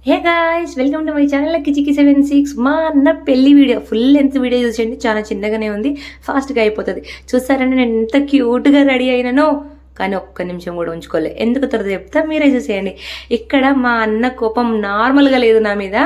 Hey guys, welcome to my channel కిచికి76. మా అన్న పెళ్లి వీడియో ఫుల్ లెంత్ వీడియో చూసేయండి. చాలా చిన్నగానే ఉంది, ఫాస్ట్గా అయిపోతుంది. చూసారంటే నేను ఎంత క్యూట్గా రెడీ అయినానో, కానీ ఒక్క నిమిషం కూడా ఉంచుకోలే. ఎందుకు తర్వాత చెప్తా, మీరే చూసేయండి. ఇక్కడ మా అన్న కోపం నార్మల్గా లేదు నా మీద.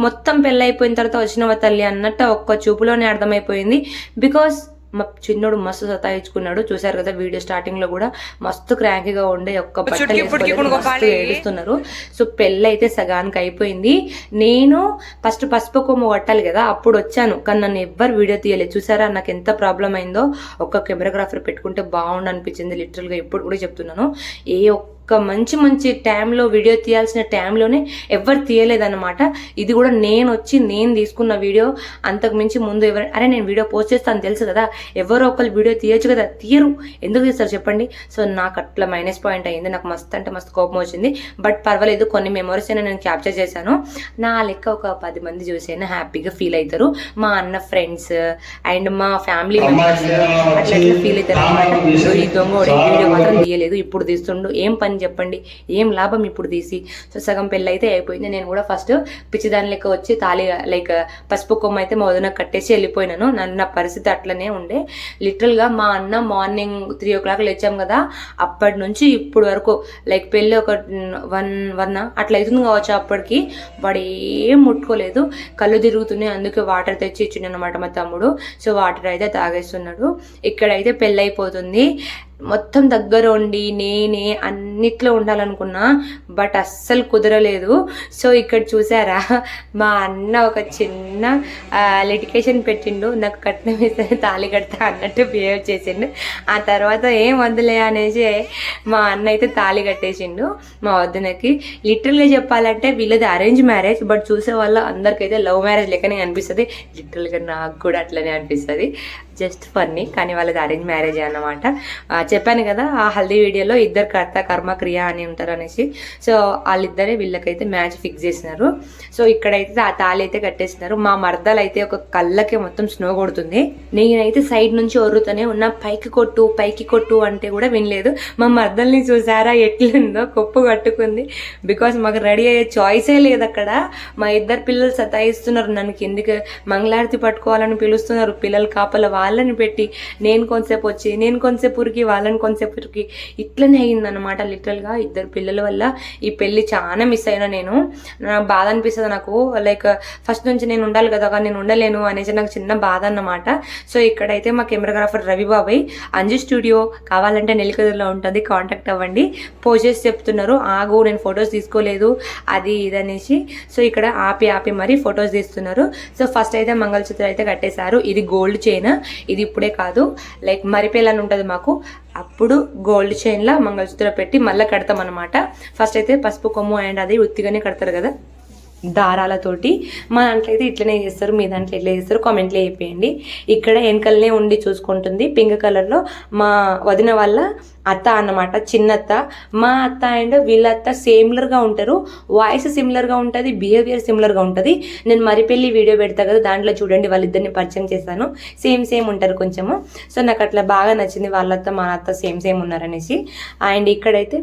మొత్తం పెళ్ళి అయిపోయిన తర్వాత వచ్చినవ తల్లి అన్నట్టు ఒక్క చూపులోనే అర్థమైపోయింది. బికాస్ మా చిన్నోడు మస్తు సతాయించుకున్నాడు. చూసారు కదా వీడియో స్టార్టింగ్ లో కూడా మస్తు క్రాంకీగా ఉండే, ఒక్క బట్టలు మస్తు ఏడుస్తున్నారు. సో పెళ్ళి అయితే సగానికి అయిపోయింది. నేను ఫస్ట్ పసుపు కొమ్ము కొట్టాలి కదా, అప్పుడు వచ్చాను, కానీ నన్ను ఎవ్వరు వీడియో తీయలేదు. చూసారా నాకు ఎంత ప్రాబ్లం అయిందో. ఒక్క కెమెరాగ్రాఫర్ పెట్టుకుంటే బాగుండు అనిపించింది. లిటరల్ గా ఎప్పుడు కూడా చెప్తున్నాను. ఒక మంచి టైంలో వీడియో తీయాల్సిన టైంలోనే ఎవరు తీయలేదన్నమాట. ఇది కూడా నేను తీసుకున్న వీడియో. అంతకు మించి ముందు అరే నేను వీడియో పోస్ట్ చేస్తాను తెలుసు కదా, ఎవరో ఒకరు వీడియో తీయచ్చు కదా, తీయరు. ఎందుకు తీస్తారు చెప్పండి? సో నాకు అట్లా మైనస్ పాయింట్ అయింది. నాకు మస్తు అంటే మస్తు కోపం వచ్చింది. బట్ పర్వాలేదు, కొన్ని మెమరీస్ అయినా నేను క్యాప్చర్ చేశాను. నా లెక్క ఒక 10 మంది చూసైనా హ్యాపీగా ఫీల్ అవుతారు. మా అన్న ఫ్రెండ్స్ అండ్ మా ఫ్యామిలీ మెంబర్స్ అట్లా ఫీల్ అవుతారు అనమాట. ఈ దొంగ వీడియో మాత్రం తీయలేదు, ఇప్పుడు తీస్తుండు. ఏం పని చెప్పండి, ఏం లాభం ఇప్పుడు తీసి? సో సగం పెళ్ళి అయితే అయిపోయింది. నేను కూడా ఫస్ట్ పిచ్చిదాని లెక్క వచ్చి తాళి లైక్ పసుపు కొమ్మ అయితే మా వదిన కట్టేసి వెళ్ళిపోయినాను. నా పరిస్థితి అట్లనే ఉండే. లిటరల్గా మా అన్న మార్నింగ్ 3 o'clock లేచాం కదా, అప్పటి నుంచి ఇప్పుడు వరకు లైక్ పెళ్ళి ఒక 1 అట్లా అవుతుంది కావచ్చు. అప్పటికి వాడు ఏం ముట్టుకోలేదు, కళ్ళు తిరుగుతున్నాయి. అందుకే వాటర్ తెచ్చి ఇచ్చిండు అనమాట మా తమ్ముడు. సో వాటర్ అయితే తాగేస్తున్నాడు. ఇక్కడైతే పెళ్ళి అయిపోతుంది. మొత్తం దగ్గర ఉండి నేనే అన్నిట్లో ఉండాలనుకున్నా, బట్ అస్సలు కుదరలేదు. సో ఇక్కడ చూసారా, మా అన్న ఒక చిన్న లిటికేషన్ పెట్టిండు. నాకు కట్నం వేస్తే తాళి కడతా అన్నట్టు బిహేవ్ చేసిండు. ఆ తర్వాత ఏం వద్దులే అనేసి మా అన్న అయితే తాళి కట్టేసిండు మా వద్దనకి. లిటరల్గా చెప్పాలంటే వీళ్ళది అరేంజ్ మ్యారేజ్, బట్ చూసే వాళ్ళ అందరికైతే లవ్ మ్యారేజ్ లెక్కనే అనిపిస్తుంది. లిటరల్గా నాకు కూడా అట్లనే అనిపిస్తుంది. జస్ట్ ఫన్నీ, కానీ వాళ్ళది అరేంజ్ మ్యారేజ్ అన్నమాట. చెప్పాను కదా ఆ హల్దీ వీడియోలో ఇద్దరు కర్త కర్మ క్రియ అని ఉంటారు అనేసి. సో వాళ్ళిద్దరే వీళ్ళకైతే మ్యాచ్ ఫిక్స్ చేసినారు. సో ఇక్కడైతే ఆ తాళి అయితే కట్టేసినారు. మా మర్దలు అయితే ఒక కళ్ళకి మొత్తం స్నో కొడుతుంది. నేనైతే సైడ్ నుంచి ఒర్రుతూనే ఉన్నా, పైకి కొట్టు అంటే కూడా వినలేదు. మా మర్దల్ని చూసారా ఎట్లుందో, కొప్పు కట్టుకుంది. బికాస్ మాకు రెడీ అయ్యే చాయిసే లేదు అక్కడ. మా ఇద్దరు పిల్లలు సతాయిస్తున్నారు నన్ను, కిందికి మంగళారతి పట్టుకోవాలని పిలుస్తున్నారు. పిల్లలు కాపల వాళ్ళని పెట్టి నేను కొంతసేపు వచ్చి, నేను కొంతసేపు ఉరికి, వాళ్ళని కొంతసేపు ఉరికి, ఇట్లనే అయిందనమాట. లిటరల్గా ఇద్దరు పిల్లల వల్ల ఈ పెళ్ళి చాలా మిస్ అయినా. నాకు బాధ అనిపిస్తుంది. నాకు లైక్ ఫస్ట్ నుంచి నేను ఉండాలి కదా, కానీ నేను ఉండలేను అనేసి నాకు చిన్న బాధ అన్నమాట. సో ఇక్కడైతే మా కెమెరాగ్రాఫర్ రవి బాబాయ్ అంజు స్టూడియో కావాలంటే నెల్లికదురులో ఉంటుంది, కాంటాక్ట్ అవ్వండి. పోజెస్ చెప్తున్నారు, ఆగు నేను ఫొటోస్ తీసుకోలేదు అది ఇది అనేసి. సో ఇక్కడ ఆపి మరీ ఫొటోస్ తీస్తున్నారు. సో ఫస్ట్ అయితే మంగళసూత్రం అయితే కట్టేశారు. ఇది గోల్డ్ చైన్. ఇది ఇప్పుడే కాదు, లైక్ మరిపేలని ఉంటుంది మాకు, అప్పుడు గోల్డ్ చైన్లా మంగళసూత్రం పెట్టి మళ్ళీ కడతాం అనమాట. ఫస్ట్ అయితే పసుపు కొమ్ము అండ్ అది ఉత్తిగానే కడతారు కదా దారాలతోటి. మా దాంట్లో అయితే ఇట్లనే చేస్తారు, మీ దాంట్లో ఎట్లా చేస్తారు కామెంట్లో చెప్పేయండి. ఇక్కడ వెనకలనే ఉండి చూసుకుంటుంది పింక్ కలర్లో మా వదిన వాళ్ళ అత్త అన్నమాట, చిన్నత్త. మా అత్త అండ్ వీళ్ళ అత్త సిమిలర్గా ఉంటారు, వాయిస్ సిమిలర్గా ఉంటుంది, బిహేవియర్ సిమిలర్గా ఉంటుంది. నేను మరిపెళ్ళి వీడియో పెడతా కదా, దాంట్లో చూడండి వాళ్ళిద్దరిని పరిచయం చేశాను. సేమ్ ఉంటారు కొంచెము. సో నాకు అట్లా బాగా నచ్చింది, వాళ్ళ అత్త మా అత్త సేమ్ ఉన్నారనేసి. అండ్ ఇక్కడైతే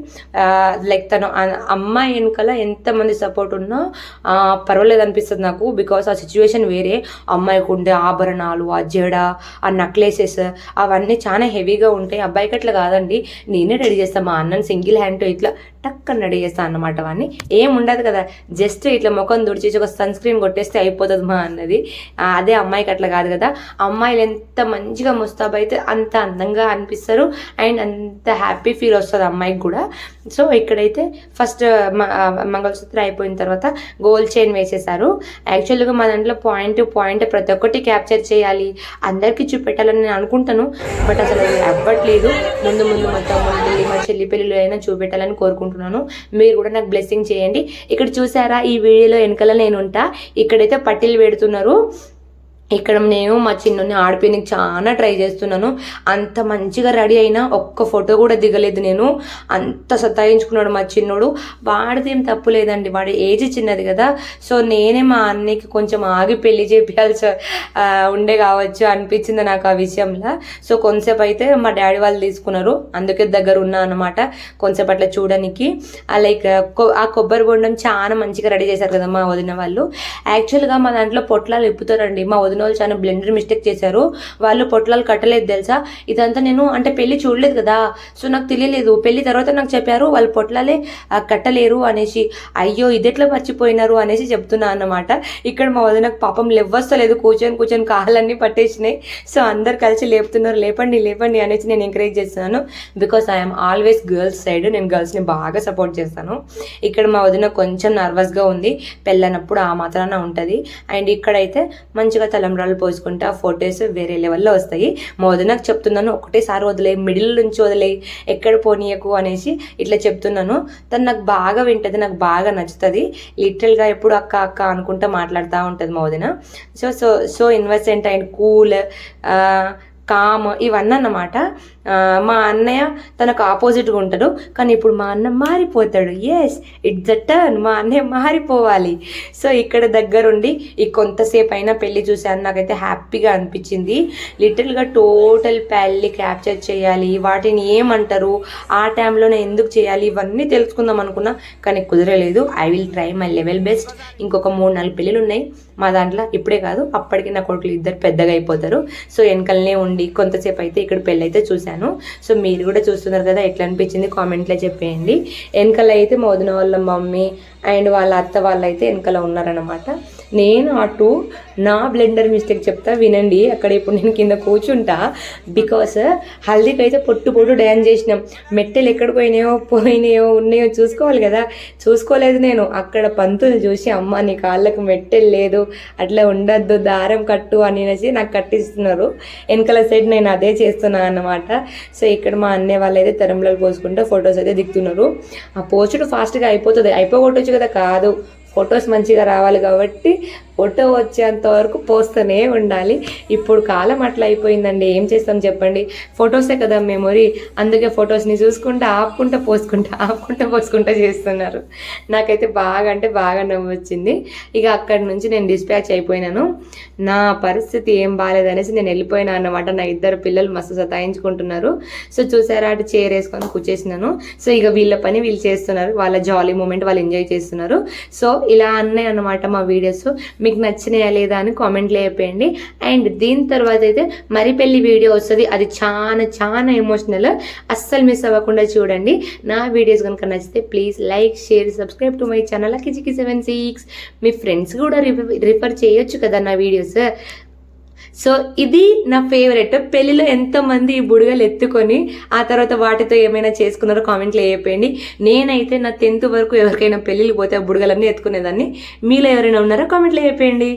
లైక్ తను అమ్మాయి వెనకాల ఎంతమంది సపోర్ట్ ఉన్నా పర్వాలేదు అనిపిస్తుంది నాకు. బికాస్ ఆ సిచ్యువేషన్ వేరే. అమ్మాయికి ఉండే ఆభరణాలు, ఆ జడ, ఆ నెక్లెసెస్ అవన్నీ చాలా హెవీగా ఉంటాయి. అబ్బాయికి అట్లా కాదండి, నేనే రెడీ చేస్తాను. మా అన్నని సింగిల్ హ్యాండ్తో ఇట్లా టక్కని రెడీ చేస్తాను అన్నమాట. అవన్నీ ఏం ఉండదు కదా, జస్ట్ ఇట్లా ముఖం తుడిచేసి ఒక సన్ స్క్రీన్ కొట్టేస్తే అయిపోతుంది మా అన్నది. అదే అమ్మాయికి అట్లా కాదు కదా. అమ్మాయిలు ఎంత మంచిగా ముస్తాబు అయితే అంత అందంగా అనిపిస్తారు అండ్ అంత హ్యాపీ ఫీల్ వస్తుంది అమ్మాయికి కూడా. సో ఇక్కడైతే ఫస్ట్ మంగళసూత్రం అయిపోయిన తర్వాత గోల్డ్ చైన్ వేసేసారు. యాక్చువల్గా మా దాంట్లో పాయింట్ ప్రతి ఒక్కటి క్యాప్చర్ చేయాలి, అందరికీ చూపెట్టాలని నేను అనుకుంటాను, బట్ అసలు అవ్వట్లేదు. ముందు మా తమ్ముళ్ళు మా చెల్లి పెళ్ళిళ్ళు అయినా చూపెట్టాలని కోరుకుంటున్నాను. మీరు కూడా నాకు బ్లెస్సింగ్ చేయండి. ఇక్కడ చూసారా ఈ వీడియోలో వెనకాల నేను ఉంటా. ఇక్కడైతే పట్టీలు పెడుతున్నారు. ఇక్కడ నేను మా చిన్నని ఆడిపోయినకి చాలా ట్రై చేస్తున్నాను. అంత మంచిగా రెడీ అయినా ఒక్క ఫోటో కూడా దిగలేదు నేను. అంత సతాయించుకున్నాడు మా చిన్నోడు. వాడిదేం తప్పు లేదండి, వాడి ఏజ్ చిన్నది కదా. సో నేనే మా అన్నయ్యకి కొంచెం ఆగి పెళ్లి చేయాల్సి ఉండే కావచ్చు అనిపించింది నాకు ఆ విషయంలో. సో కొంతసేపు అయితే మా డాడీ వాళ్ళు తీసుకున్నారు, అందుకే దగ్గర ఉన్నా అనమాట కొంతసేపు అట్లా చూడడానికి. లైక్ ఆ కొబ్బరి బొండం చాలా మంచిగా రెడీ చేశారు కదా మా వదిన వాళ్ళు. యాక్చువల్గా మా దాంట్లో పొట్లాలు ఇప్పుతారండి. మా వదిన వాళ్ళు చాలా బ్లెండర్ మిస్టేక్ చేశారు, వాళ్ళు పొట్లాలు కట్టలేదు తెలుసా. ఇదంతా నేను అంటే పెళ్లి చూడలేదు కదా, సో నాకు తెలియలేదు. పెళ్లి తర్వాత నాకు చెప్పారు వాళ్ళు పొట్లాలే కట్టలేరు అనేసి. అయ్యో ఇదెట్లా మర్చిపోయినారు అనేసి చెప్తున్నా అన్నమాట. ఇక్కడ మా వదినకు పాపం లేవస్తలేదు, కూర్చొని కాళ్ళన్నీ పట్టేసినాయి. సో అందరు కలిసి లేపుతున్నారు, లేపండి లేపండి అనేసి నేను ఎంకరేజ్ చేస్తున్నాను. Because I'm always girls side, నేను గర్ల్స్ని బాగా సపోర్ట్ చేస్తాను. ఇక్కడ మా వదిన కొంచెం నర్వస్గా ఉంది, పెళ్ళనప్పుడు ఆ మాత్రాన ఉంటుంది. అండ్ ఇక్కడైతే మంచిగా తలంబ్రాలు పోసుకుంటే ఆ ఫొటోస్ వేరే లెవెల్లో వస్తాయి. మా వదినకు చెప్తున్నాను ఒకటేసారి వదిలే, మిడిల్ నుంచి వదిలే, ఎక్కడ పోనీయకు అనేసి ఇట్లా చెప్తున్నాను. తను నాకు బాగా వింటుంది, నాకు బాగా నచ్చుతుంది. లిటరల్గా ఎప్పుడు అక్క అక్క అనుకుంటా మాట్లాడుతూ ఉంటుంది మా వదిన. So so so innocent and cool, calm ఇవన్నీ అన్నమాట. మా అన్నయ్య తనకు ఆపోజిట్గా ఉంటాడు, కానీ ఇప్పుడు మా అన్న మారిపోతాడు. ఎస్ ఇట్స్ ద టర్న్, మా అన్నయ్య మారిపోవాలి. సో ఇక్కడ దగ్గరుండి ఈ కొంతసేపు అయినా పెళ్ళి చూశాను, నాకైతే హ్యాపీగా అనిపించింది. లిటిల్గా టోటల్ పెళ్ళి క్యాప్చర్ చేయాలి, వాటిని ఏమంటారు, ఆ టైంలోనే ఎందుకు చేయాలి, ఇవన్నీ తెలుసుకుందాం అనుకున్నా కానీ కుదరలేదు. I will try my level best. ఇంకొక 3-4 పెళ్ళిళ్ళు ఉన్నాయి మా దాంట్లో, ఇప్పుడే కాదు అప్పటికి నా కొడుకులు ఇద్దరు పెద్దగా అయిపోతారు. సో వెనకలనే ఉండి కొంతసేపు అయితే ఇక్కడ పెళ్ళి అయితే చూశాను. సో మీరు కూడా చూస్తున్నారు కదా, ఎట్లా అనిపించింది కామెంట్లో చెప్పేయండి. వెనకాల అయితే మా వదిన వాళ్ళ మమ్మీ అండ్ వాళ్ళ అత్త వాళ్ళు అయితే వెనకాల ఉన్నారనమాట. నేను అటు నా బ్లెండర్ మిస్టేక్ చెప్తా వినండి. అక్కడ ఇప్పుడు నేను కింద కూర్చుంటా, బికాస్ హల్దీకి అయితే పొట్టు డ్యాన్స్ చేసినాం. మెట్టెలు ఎక్కడ పోయినాయో ఉన్నాయో చూసుకోవాలి కదా, చూసుకోలేదు నేను. అక్కడ పంతులు చూసి అమ్మ నీ కాళ్ళకు మెట్టెలు లేదు, అట్లా ఉండద్దు, దారం కట్టు అనేసి నాకు కట్టిస్తున్నారు. వెనకాల సైడ్ నేను అదే చేస్తున్నాను అన్నమాట. సో ఇక్కడ మా అన్నయ్య వాళ్ళు అయితే తెరంలో పోసుకుంటూ ఫొటోస్ అయితే దిగుతున్నారు. ఆ పోస్టుడు ఫాస్ట్గా అయిపోగొట్టచ్చు కదా, కాదు ఫొటోస్ మంచిగా రావాలి కాబట్టి ఫోటో వచ్చేంత వరకు పోస్తూనే ఉండాలి. ఇప్పుడు కాలం అట్లా అయిపోయిందండి, ఏం చేస్తాం చెప్పండి. ఫొటోసే కదా మెమొరీ, అందుకే ఫొటోస్ని చూసుకుంటూ ఆపుకుంటూ పోసుకుంటూ చేస్తున్నారు. నాకైతే బాగా అంటే బాగా నవ్వు వచ్చింది. ఇక అక్కడి నుంచి నేను డిస్పాచ్ అయిపోయినాను. నా పరిస్థితి ఏం బాగాలేదనేసి నేను వెళ్ళిపోయినా అన్నమాట. నా ఇద్దరు పిల్లలు మస్తు సతాయించుకుంటున్నారు. సో చూసారా, అటు చైర్ వేసుకొని కూర్చేసినాను. సో ఇక వీళ్ళ పని వీళ్ళు చేస్తున్నారు, వాళ్ళ జాలీ మూమెంట్ వాళ్ళు ఎంజాయ్ చేస్తున్నారు. సో ఇలా అన్నాయి అన్నమాట మా వీడియోస్. మీకు నచ్చినాయా లేదా అని కామెంట్లో చెప్పండి. అండ్ దీని తర్వాత అయితే మరి పెళ్లి వీడియో వస్తుంది, అది చాలా ఎమోషనల్, అస్సలు మిస్ అవ్వకుండా చూడండి. నా వీడియోస్ కనుక నచ్చితే please like, share, subscribe to my channel కిచికి76. మీ ఫ్రెండ్స్ కూడా రిఫర్ చేయొచ్చు కదా నా వీడియోస్. సో ఇది నా ఫేవరెట్. పెళ్ళిలో ఎంతమంది ఈ బుడగలు ఎత్తుకొని ఆ తర్వాత వాటితో ఏమైనా చేసుకున్నారో కామెంట్లో చెప్పండి. నేనైతే నా 10th వరకు ఎవరికైనా పెళ్ళిళ్ళు పోతే ఆ బుడగలన్నీ ఎత్తుకునేదాన్ని. మీలో ఎవరైనా ఉన్నారో కామెంట్లో చెప్పండి.